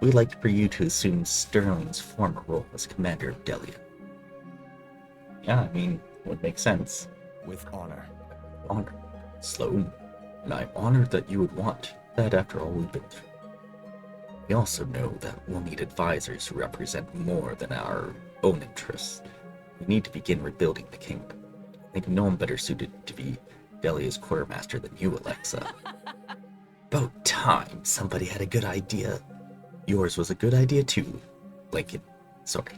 Speaker 1: we'd like for you to assume Sterling's former role as commander of Delia. Yeah, I mean, would make sense.
Speaker 2: With honor.
Speaker 1: Honor. Sloan, and I'm honored that you would want that after all we've been through. We also know that we'll need advisors who represent more than our own interests. We need to begin rebuilding the kingdom. I think no one better suited to be Delia's quartermaster than you, Alexa. About time somebody had a good idea. Yours was a good idea too, Lincoln. Sorry.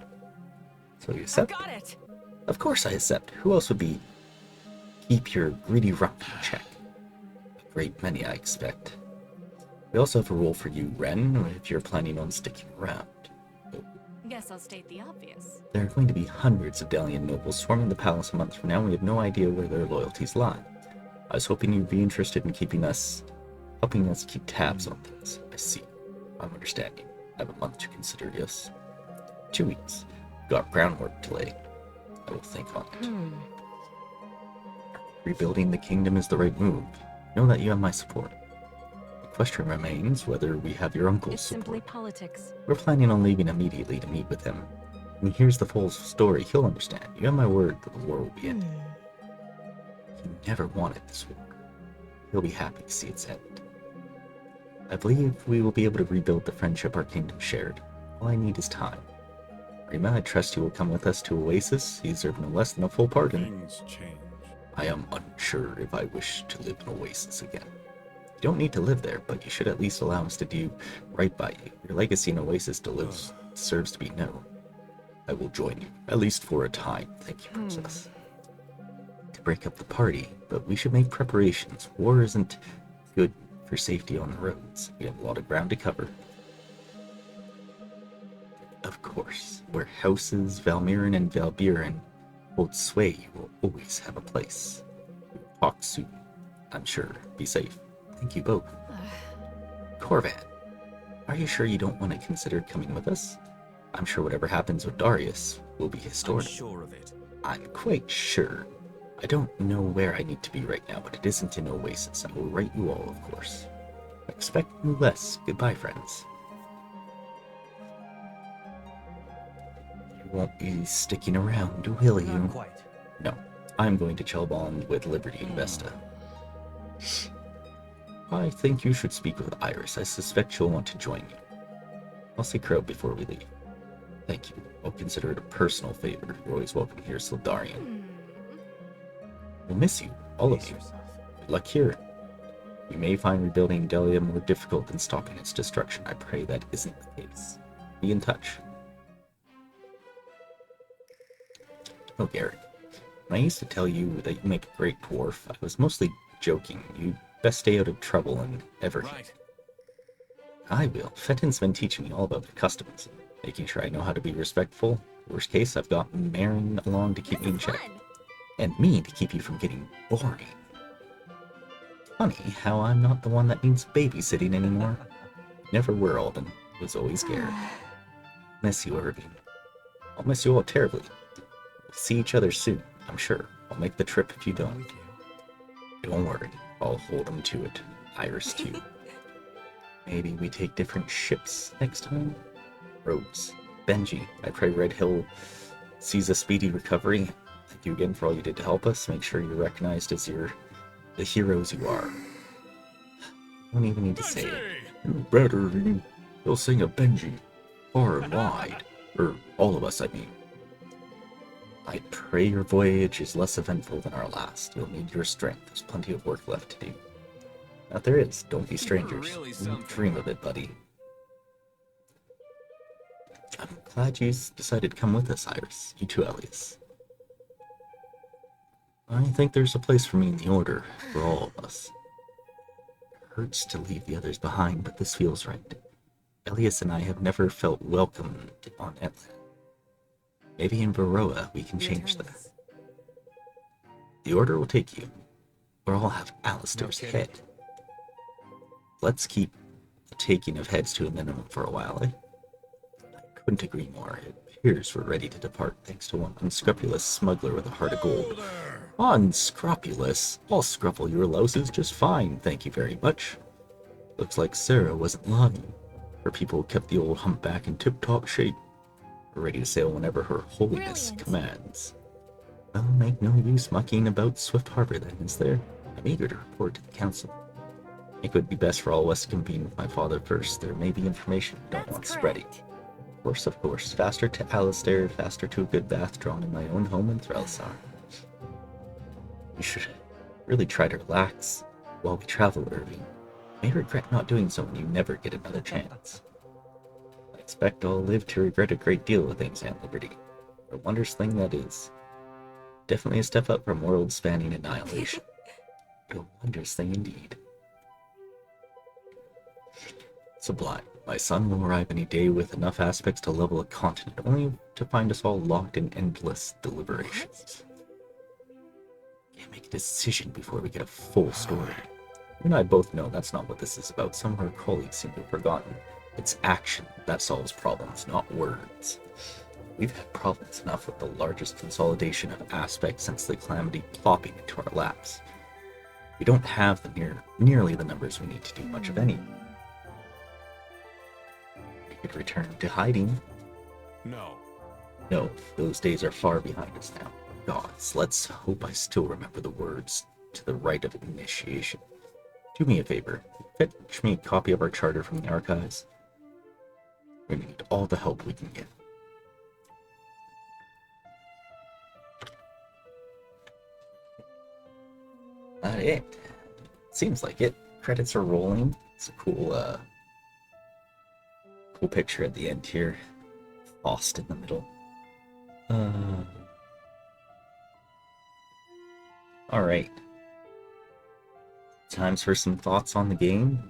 Speaker 1: So you accept?
Speaker 3: Got it.
Speaker 1: Of course I accept. Who else would be? Keep your greedy rump in check. A great many, I expect. We also have a role for you, Ren, if you're planning on sticking around.
Speaker 3: Guess I'll state the obvious.
Speaker 1: There are going to be hundreds of Delian nobles swarming the palace a month from now. We have no idea where their loyalties lie. I was hoping you'd be interested in helping us keep tabs on things. I see. I'm understanding. I have a month to consider, yes. 2 weeks. Got groundwork to lay. I will think on it. Rebuilding the kingdom is the right move. Know that you have my support. The question remains whether we have your uncle's
Speaker 3: It's
Speaker 1: support.
Speaker 3: simply politics.
Speaker 1: We're planning on leaving immediately to meet with him. When he hears the full story, he'll understand. You have my word that the war will be ended. He never wanted this war. He'll be happy to see its end. I believe we will be able to rebuild the friendship our kingdom shared. All I need is time. Rima, I trust you will come with us to Oasis. He deserves no less than a full pardon.
Speaker 2: Things change.
Speaker 1: I am unsure if I wish to live in Oasis again. You don't need to live there, but you should at least allow us to do right by you. Your legacy in Oasis deserves to be known. I will join you, at least for a time. Thank you, Princess. To break up the party, but we should make preparations. War isn't good for safety on the roads. We have a lot of ground to cover. Of course, where houses Valmiran and Valbiran hold sway, you will always have a place. We will talk soon, I'm sure. Be safe. Thank you both. Corvan, are you sure you don't want to consider coming with us? I'm sure whatever happens with Darius will be historic.
Speaker 4: I'm sure of it.
Speaker 1: I'm quite sure. I don't know where I need to be right now, but it isn't in Oasis. I will write you all, of course. Expect no less. Goodbye, friends. You won't be sticking around, will you?
Speaker 4: Not quite.
Speaker 1: No. I'm going to Chelbon with Liberty and Vesta. I think you should speak with Iris. I suspect she'll want to join you. I'll see Crow before we leave. Thank you. I'll consider it a personal favor. You're always welcome here, Sildarian. We'll miss you, all of
Speaker 4: Pace
Speaker 1: you.
Speaker 4: yourself.
Speaker 1: Good luck here. You may find rebuilding Delia more difficult than stopping its destruction. I pray that isn't the case. Be in touch. Oh, Garrett. When I used to tell you that you make a great dwarf, I was mostly joking. You best stay out of trouble and ever.
Speaker 2: Right.
Speaker 1: I will. Fenton's been teaching me all about the customs, making sure I know how to be respectful. Worst case, I've got Marin along to keep me in check. And me to keep you from getting boring. Funny how I'm not the one that needs babysitting anymore. Never were, Alden. Was always Garrett. Miss you, Irving. I'll miss you all terribly. We'll see each other soon, I'm sure. I'll make the trip if you don't. Don't worry, I'll hold him to it. Iris too. Maybe we take different ships next time? Rose, Benji, I pray Red Hill sees a speedy recovery. Thank you again for all you did to help us. Make sure you're recognized as the heroes you are. I don't even need to say it. You better, you'll sing a Benji. Far and wide. All of us, I mean. I pray your voyage is less eventful than our last. You'll need your strength. There's plenty of work left to do. Now there is. Don't be strangers.
Speaker 2: Really
Speaker 1: Dream of it, buddy. I'm glad you decided to come with us, Iris. You too, Elias. I think there's a place for me in the Order, for all of us. It hurts to leave the others behind, but this feels right. Elias and I have never felt welcomed on Etlan. Maybe in Varroa we can change that. The Order will take you, or I'll have Alistair's head. Let's keep the taking of heads to a minimum for a while, eh? I couldn't agree more. It appears we're ready to depart, thanks to one unscrupulous smuggler with a heart of gold. Unscrupulous? I'll scruffle your louses just fine, thank you very much. Looks like Sarah wasn't lying. Her people kept the old humpback in tip-top shape. We're ready to sail whenever her holiness commands. Well, make no use mucking about Swift Harbor then, is there? I'm eager to report to the council. It would be best for all of us to convene with my father first. There may be information we don't want spreading. Of course. Faster to Alistair, faster to a good bath drawn in my own home in Terrazael. You should really try to relax while we travel, Irving. You may regret not doing so when you never get another chance. I expect I'll live to regret a great deal of things, Aunt Liberty. A wondrous thing that is. Definitely a step up from world-spanning annihilation. A wondrous thing indeed. Sublime. My son will arrive any day with enough aspects to level a continent, only to find us all locked in endless deliberations. Can't make a decision before we get a full story. You and I both know that's not what this is about. Some of our colleagues seem to have forgotten. It's action that solves problems, not words. We've had problems enough with the largest consolidation of aspects since the calamity plopping into our laps. We don't have nearly the numbers we need to do much of anything. Could return to hiding. No, those days are far behind us now. Gods, let's hope I still remember the words to the rite of initiation. Do me a favor, fetch me a copy of our charter from the archives. We need all the help we can get. That it. Seems like it. Credits are rolling. It's a cool picture at the end here. Lost in the middle. Alright. Times for some thoughts on the game.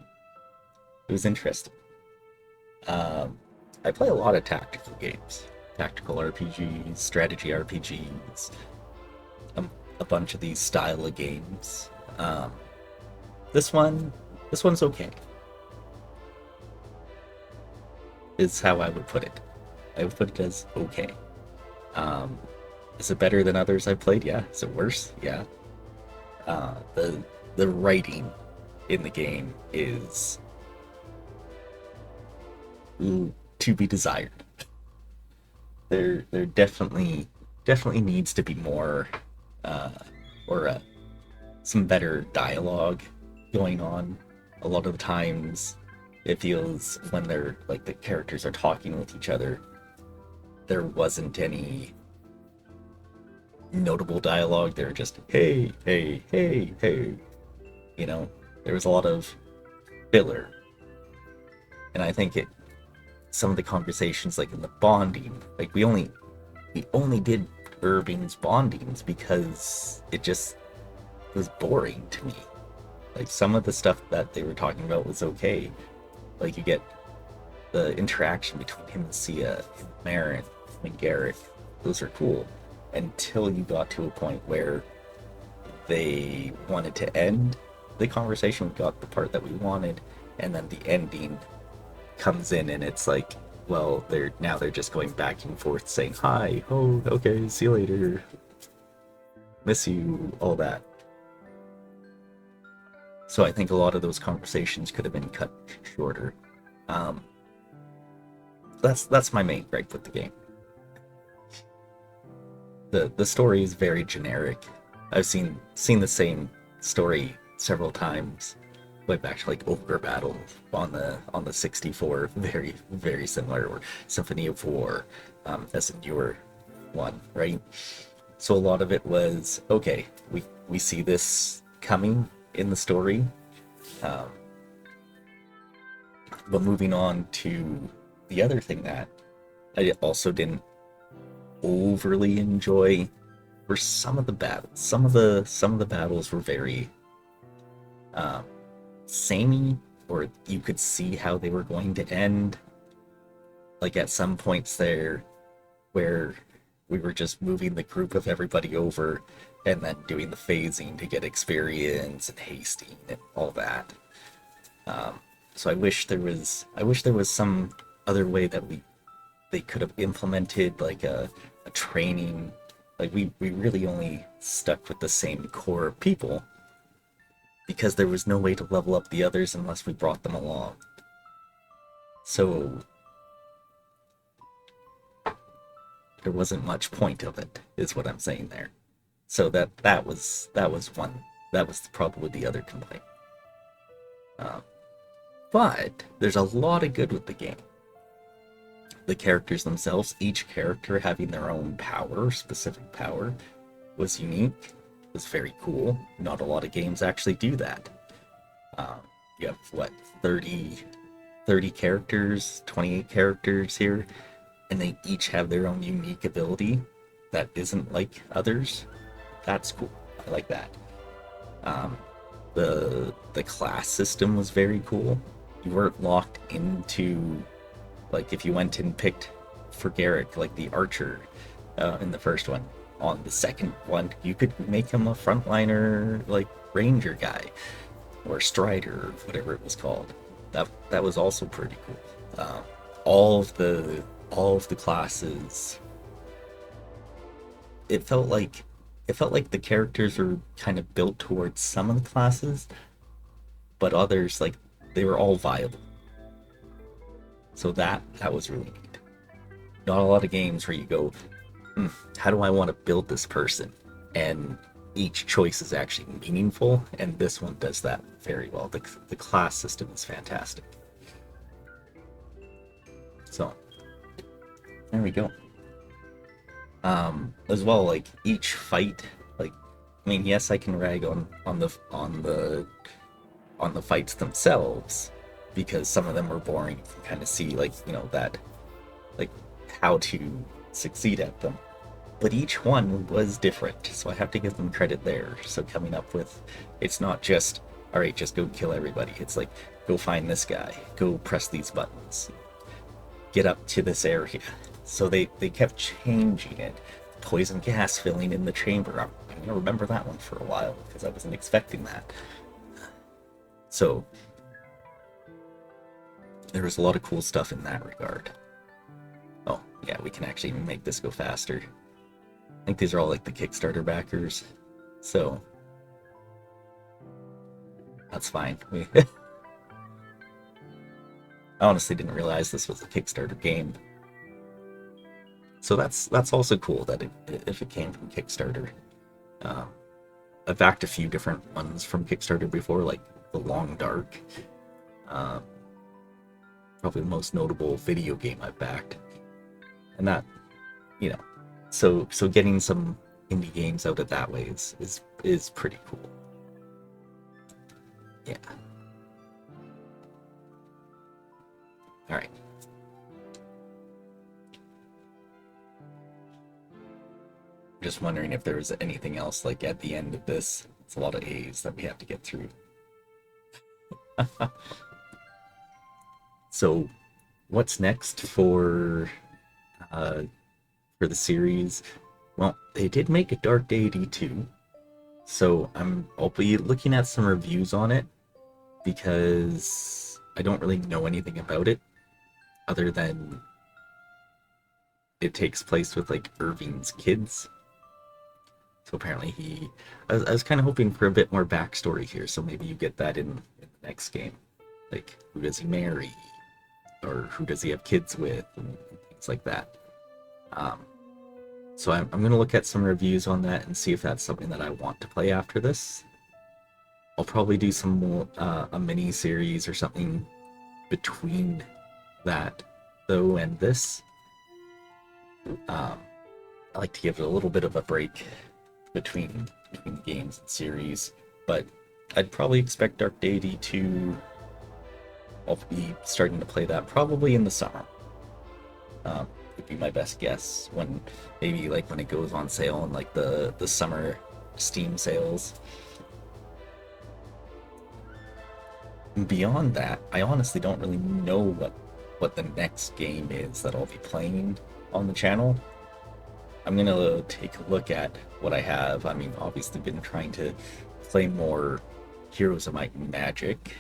Speaker 1: It was interesting. I play a lot of tactical games. Tactical RPGs, strategy RPGs, a bunch of these style of games. This one's okay. Is how I would put it. I would put it as okay. Is it better than others I've played? Yeah. Is it worse? Yeah. The writing in the game is to be desired. There definitely needs to be more some better dialogue going on. A lot of the times it feels when they're like the characters are talking with each other, there wasn't any notable dialogue. They're just hey, hey, hey, hey. You know, There was a lot of filler. And I think some of the conversations, like in the bonding, like we only did Irving's bondings because it just was boring to me. Like some of the stuff that they were talking about was okay. Like you get the interaction between him and Sia, and Marin, and Garrett. Those are cool. Until you got to a point where they wanted to end the conversation, we got the part that we wanted, and then the ending comes in and it's like, well, they're just going back and forth saying hi, oh, okay, see you later, miss you, all that. So I think a lot of those conversations could have been cut shorter. That's my main gripe with the game. The story is very generic. I've seen the same story several times. Went back to like Ogre Battle on the 64, very, very similar, or Symphony of War, as a newer one, right? So a lot of it was, okay, we see this coming in the story, but moving on to the other thing that I also didn't overly enjoy were some of the battles. Some of the battles were very samey, or you could see how they were going to end. Like at some points there where we were just moving the group of everybody over and then doing the phasing to get experience and hasting and all that. So I wish there was some other way that they could have implemented like a training. Like we really only stuck with the same core of people because there was no way to level up the others unless we brought them along. So there wasn't much point of it, is what I'm saying there. So that was probably the other complaint. But there's a lot of good with the game. The characters themselves, each character having their own power, specific power, was unique. Was very cool. Not a lot of games actually do that. You have what, 30 characters, 28 characters here, and they each have their own unique ability that isn't like others. That's cool. I like that. The class system was very cool. You weren't locked into, like, if you went and picked for Garrick, like the archer in the first one. On the second one, you could make him a frontliner, like ranger guy, or strider, whatever it was called. That was also pretty cool. All of the classes. It felt like the characters were kind of built towards some of the classes, but others, like, they were all viable. So that was really neat. Not a lot of games where you go, how do I want to build this person? And each choice is actually meaningful, and this one does that very well. The class system is fantastic. So, there we go. As well, like, each fight, like, I mean, yes, I can rag on the fights themselves, because some of them are boring. You can kind of see, like, you know, that, like, how to succeed at them. But each one was different, so I have to give them credit there. So coming up with, it's not just, all right, just go kill everybody. It's like, go find this guy, go press these buttons, get up to this area. So they kept changing it. Poison gas filling in the chamber. I'm going to remember that one for a while, because I wasn't expecting that. So there was a lot of cool stuff in that regard. Oh, yeah, we can actually make this go faster. I think these are all like the Kickstarter backers, so that's fine. I honestly didn't realize this was a Kickstarter game. So that's also cool that if it came from Kickstarter. I've backed a few different ones from Kickstarter before, like The Long Dark. Probably the most notable video game I've backed. And that, you know, so getting some indie games out of that way is pretty cool. Yeah. just wondering if there was anything else like at the end of this. It's a lot of A's that we have to get through. So, what's next for the series? Well, they did make a Dark Deity 2, so I'll be looking at some reviews on it because I don't really know anything about it other than it takes place with like Irving's kids. So apparently I was kind of hoping for a bit more backstory here, so maybe you get that in the next game. Like, who does he marry? Or who does he have kids with? And things like that. So I'm going to look at some reviews on that and see if that's something that I want to play after this. I'll probably do some more, a mini series or something between that, though, and this. I like to give it a little bit of a break between games and series, but I'd probably expect Dark Deity to... I'll be starting to play that probably in the summer. Would be my best guess, when maybe like when it goes on sale in like the summer Steam sales. Beyond that, I honestly don't really know what the next game is that I'll be playing on the channel. I'm gonna take a look at what I have. I mean, obviously been trying to play more Heroes of Might and Magic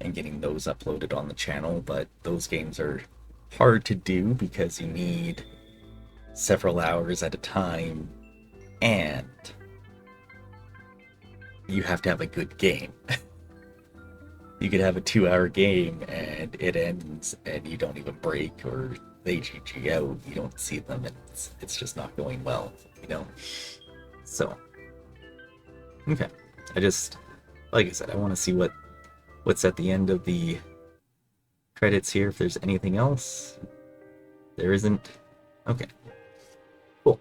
Speaker 1: and getting those uploaded on the channel, but those games are hard to do because you need several hours at a time and you have to have a good game. You could have a 2-hour game and it ends and you don't even break, or they GG out, you don't see them, and it's just not going well, you know? So, okay. Like I said, I want to see what's at the end of the credits here, if there's anything else. There isn't. Okay. Cool.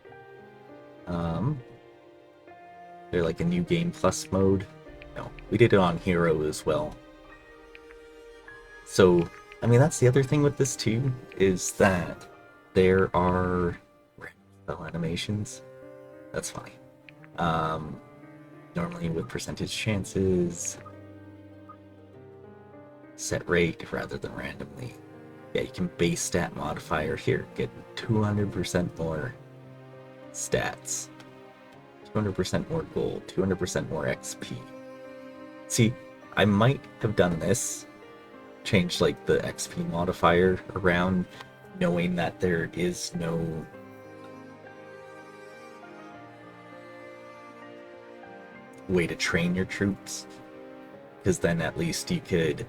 Speaker 1: They're like a new game plus mode. No, we did it on Hero as well. So, I mean, that's the other thing with this too, is that there are spell animations. That's funny. Normally with percentage chances, set rate rather than randomly. Yeah, you can base stat modifier here, get 200% more stats, 200% more gold, 200% more XP. See, I might have done this, changed like the XP modifier around, knowing that there is no way to train your troops, because then at least you could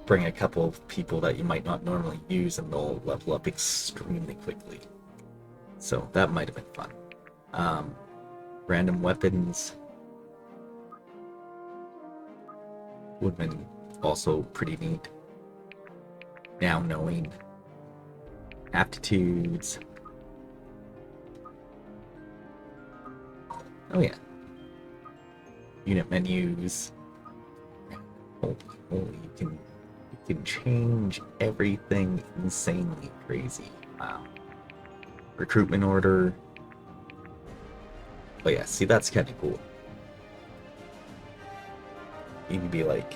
Speaker 1: bring a couple of people that you might not normally use and they'll level up extremely quickly. So that might have been fun. Random weapons would have been also pretty neat. Now knowing aptitudes. Oh yeah. Unit menus. Holy, you can change everything insanely crazy. Wow. Recruitment order. Oh yeah, see, that's kind of cool. You can be like,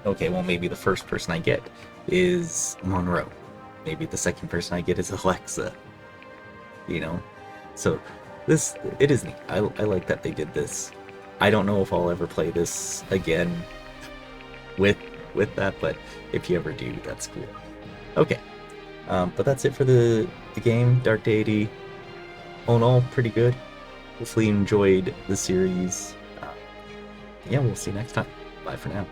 Speaker 1: okay, well, maybe the first person I get is Monroe. Maybe the second person I get is Alexa. You know? So, it is neat. I like that they did this. I don't know if I'll ever play this again with that, but if you ever do, that's cool. Okay. But that's it for the game, Dark Deity. All in all, pretty good. Hopefully you enjoyed the series. Yeah, we'll see you next time. Bye for now.